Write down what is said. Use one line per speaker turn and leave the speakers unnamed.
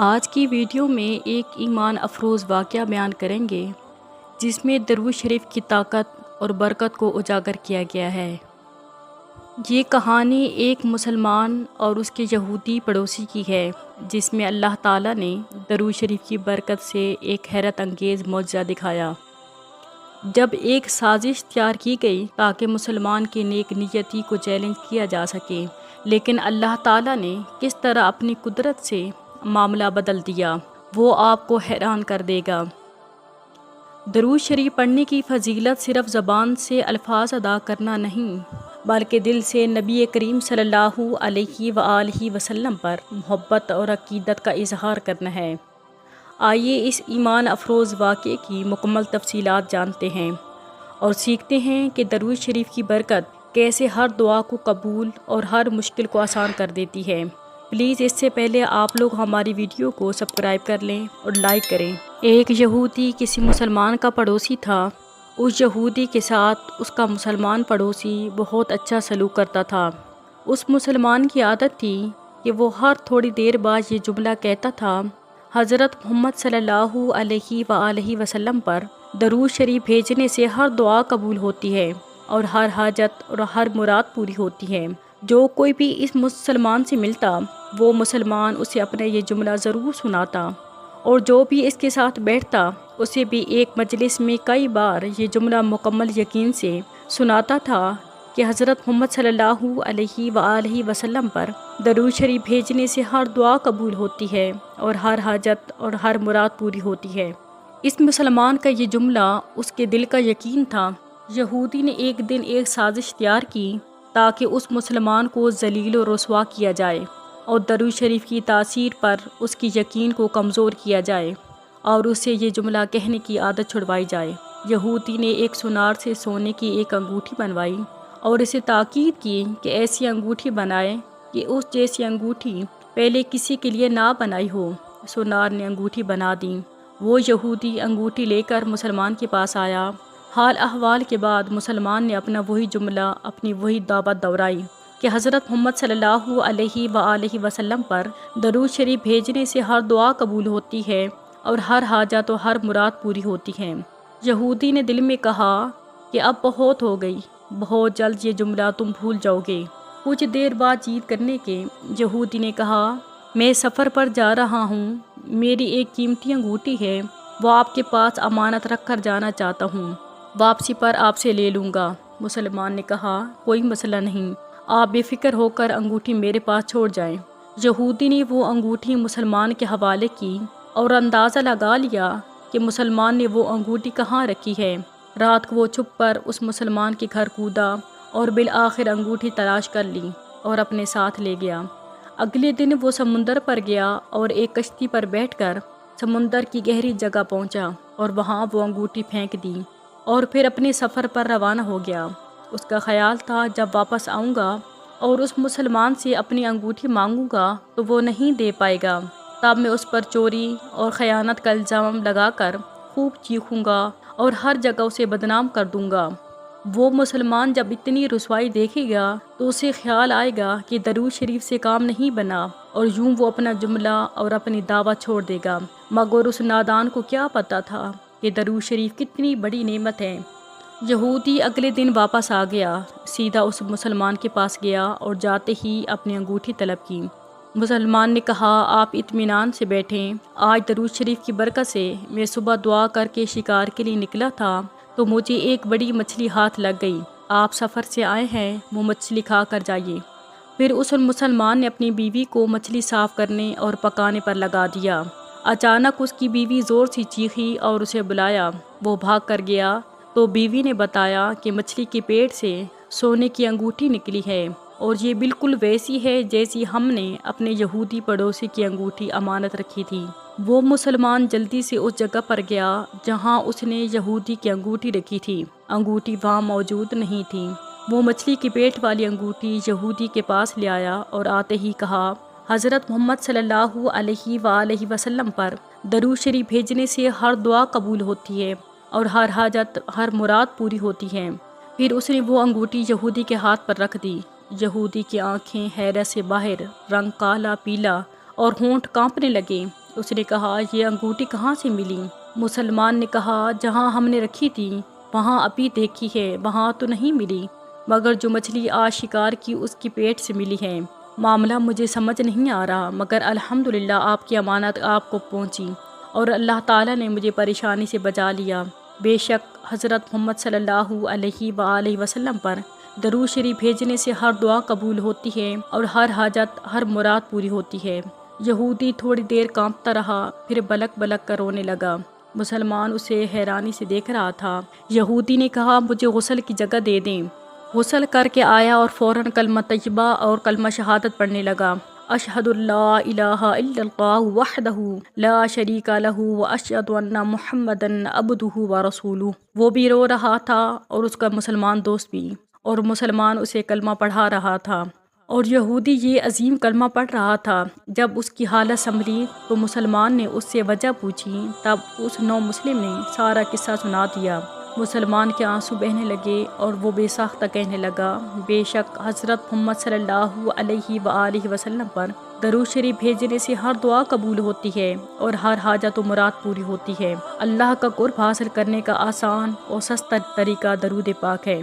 آج کی ویڈیو میں ایک ایمان افروز واقعہ بیان کریں گے جس میں درود شریف کی طاقت اور برکت کو اجاگر کیا گیا ہے۔ یہ کہانی ایک مسلمان اور اس کے یہودی پڑوسی کی ہے جس میں اللہ تعالیٰ نے درود شریف کی برکت سے ایک حیرت انگیز معجزہ دکھایا۔ جب ایک سازش تیار کی گئی تاکہ مسلمان کی نیک نیتی کو چیلنج کیا جا سکے، لیکن اللہ تعالیٰ نے کس طرح اپنی قدرت سے معاملہ بدل دیا، وہ آپ کو حیران کر دے گا۔ درود شریف پڑھنے کی فضیلت صرف زبان سے الفاظ ادا کرنا نہیں بلکہ دل سے نبی کریم صلی اللہ علیہ وآلہ وسلم پر محبت اور عقیدت کا اظہار کرنا ہے۔ آئیے اس ایمان افروز واقعے کی مکمل تفصیلات جانتے ہیں اور سیکھتے ہیں کہ درود شریف کی برکت کیسے ہر دعا کو قبول اور ہر مشکل کو آسان کر دیتی ہے۔ پلیز اس سے پہلے آپ لوگ ہماری ویڈیو کو سبسکرائب کر لیں اور لائک کریں۔ ایک یہودی کسی مسلمان کا پڑوسی تھا۔ اس یہودی کے ساتھ اس کا مسلمان پڑوسی بہت اچھا سلوک کرتا تھا۔ اس مسلمان کی عادت تھی کہ وہ ہر تھوڑی دیر بعد یہ جملہ کہتا تھا، حضرت محمد صلی اللہ علیہ وآلہ وسلم پر درود شریف بھیجنے سے ہر دعا قبول ہوتی ہے اور ہر حاجت اور ہر مراد پوری ہوتی ہے۔ جو کوئی بھی اس مسلمان سے ملتا وہ مسلمان اسے اپنا یہ جملہ ضرور سناتا، اور جو بھی اس کے ساتھ بیٹھتا اسے بھی ایک مجلس میں کئی بار یہ جملہ مکمل یقین سے سناتا تھا کہ حضرت محمد صلی اللہ علیہ وآلہ وسلم پر درود شریف بھیجنے سے ہر دعا قبول ہوتی ہے اور ہر حاجت اور ہر مراد پوری ہوتی ہے۔ اس مسلمان کا یہ جملہ اس کے دل کا یقین تھا۔ یہودی نے ایک دن ایک سازش تیار کی تاکہ اس مسلمان کو ذلیل و رسوا کیا جائے اور درود شریف کی تاثیر پر اس کی یقین کو کمزور کیا جائے اور اسے یہ جملہ کہنے کی عادت چھڑوائی جائے۔ یہودی نے ایک سونار سے سونے کی ایک انگوٹھی بنوائی اور اسے تاکید کی کہ ایسی انگوٹھی بنائے کہ اس جیسی انگوٹھی پہلے کسی کے لیے نہ بنائی ہو۔ سونار نے انگوٹھی بنا دی۔ وہ یہودی انگوٹھی لے کر مسلمان کے پاس آیا۔ حال احوال کے بعد مسلمان نے اپنا وہی جملہ، اپنی وہی دعوت دہرائی کہ حضرت محمد صلی اللہ علیہ وآلہ وسلم پر درود شریف بھیجنے سے ہر دعا قبول ہوتی ہے اور ہر حاجت و ہر مراد پوری ہوتی ہے۔ یہودی نے دل میں کہا کہ اب بہت ہو گئی، بہت جلد یہ جملہ تم بھول جاؤ گے۔ کچھ دیر بات چیت کرنے کے یہودی نے کہا، میں سفر پر جا رہا ہوں، میری ایک قیمتی انگوٹھی ہے، وہ آپ کے پاس امانت رکھ کر جانا چاہتا ہوں، واپسی پر آپ سے لے لوں گا۔ مسلمان نے کہا، کوئی مسئلہ نہیں، آپ بے فکر ہو کر انگوٹھی میرے پاس چھوڑ جائیں۔ یہودی نے وہ انگوٹھی مسلمان کے حوالے کی اور اندازہ لگا لیا کہ مسلمان نے وہ انگوٹھی کہاں رکھی ہے۔ رات کو وہ چھپ کر اس مسلمان کے گھر کودا اور بالآخر انگوٹھی تلاش کر لی اور اپنے ساتھ لے گیا۔ اگلے دن وہ سمندر پر گیا اور ایک کشتی پر بیٹھ کر سمندر کی گہری جگہ پہنچا اور وہاں وہ انگوٹھی پھینک دی اور پھر اپنے سفر پر روانہ ہو گیا۔ اس کا خیال تھا جب واپس آؤں گا اور اس مسلمان سے اپنی انگوٹھی مانگوں گا تو وہ نہیں دے پائے گا، تب میں اس پر چوری اور خیانت کا الزام لگا کر خوب چیخوں گا اور ہر جگہ اسے بدنام کر دوں گا۔ وہ مسلمان جب اتنی رسوائی دیکھے گا تو اسے خیال آئے گا کہ درود شریف سے کام نہیں بنا اور یوں وہ اپنا جملہ اور اپنی دعوت چھوڑ دے گا۔ مگر اس نادان کو کیا پتا تھا کہ درود شریف کتنی بڑی نعمت ہے۔ یہودی اگلے دن واپس آ گیا، سیدھا اس مسلمان کے پاس گیا اور جاتے ہی اپنی انگوٹھی طلب کی۔ مسلمان نے کہا، آپ اطمینان سے بیٹھیں، آج درود شریف کی برکت سے میں صبح دعا کر کے شکار کے لیے نکلا تھا تو مجھے ایک بڑی مچھلی ہاتھ لگ گئی۔ آپ سفر سے آئے ہیں، وہ مچھلی کھا کر جائیے۔ پھر اس مسلمان نے اپنی بیوی کو مچھلی صاف کرنے اور پکانے پر لگا دیا۔ اچانک اس کی بیوی زور سے چیخی اور اسے بلایا۔ وہ بھاگ کر گیا تو بیوی نے بتایا کہ مچھلی کے پیٹ سے سونے کی انگوٹھی نکلی ہے اور یہ بالکل ویسی ہے جیسی ہم نے اپنے یہودی پڑوسی کی انگوٹھی امانت رکھی تھی۔ وہ مسلمان جلدی سے اس جگہ پر گیا جہاں اس نے یہودی کی انگوٹھی رکھی تھی۔ انگوٹھی وہاں موجود نہیں تھی۔ وہ مچھلی کے پیٹ والی انگوٹھی یہودی کے پاس لے آیا اور آتے ہی کہا، حضرت محمد صلی اللہ علیہ وآلہ وسلم پر درود شریف بھیجنے سے ہر دعا قبول ہوتی ہے اور ہر حاجت ہر مراد پوری ہوتی ہے۔ پھر اس نے وہ انگوٹھی یہودی کے ہاتھ پر رکھ دی۔ یہودی کی آنکھیں حیرت سے باہر، رنگ کالا پیلا اور ہونٹ کانپنے لگے۔ اس نے کہا یہ انگوٹھی کہاں سے ملی؟ مسلمان نے کہا جہاں ہم نے رکھی تھی وہاں ابھی دیکھی ہے، وہاں تو نہیں ملی، مگر جو مچھلی آج شکار کی اس کی پیٹ سے ملی ہے۔ معاملہ مجھے سمجھ نہیں آ رہا، مگر الحمدللہ آپ کی امانت آپ کو پہنچی اور اللہ تعالیٰ نے مجھے پریشانی سے بچا لیا۔ بے شک حضرت محمد صلی اللہ علیہ وآلہ وسلم پر درود شریف بھیجنے سے ہر دعا قبول ہوتی ہے اور ہر حاجت، ہر مراد پوری ہوتی ہے۔ یہودی تھوڑی دیر کانپتا رہا، پھر بلک بلک کر رونے لگا۔ مسلمان اسے حیرانی سے دیکھ رہا تھا۔ یہودی نے کہا مجھے غسل کی جگہ دے دیں۔ غسل کر کے آیا اور فوراً کلمہ طیبہ اور کلمہ شہادت پڑھنے لگا۔ اشہد اللہ الہ الا اللہ وحدہ لا شریک لہ واشہد ان محمدًا عبدہ ورسولہ۔ وہ بھی رو رہا تھا اور اس کا مسلمان دوست بھی، اور مسلمان اسے کلمہ پڑھا رہا تھا اور یہودی یہ عظیم کلمہ پڑھ رہا تھا۔ جب اس کی حالت سنبھلی تو مسلمان نے اس سے وجہ پوچھی، تب اس نو مسلم نے سارا قصہ سنا دیا۔ مسلمان کے آنسو بہنے لگے اور وہ بے ساختہ کہنے لگا بے شک حضرت محمد صلی اللہ علیہ وآلہ وسلم پر درود شریف بھیجنے سے ہر دعا قبول ہوتی ہے اور ہر حاجت و مراد پوری ہوتی ہے۔ اللہ کا قرب حاصل کرنے کا آسان اور سستا طریقہ درود پاک ہے۔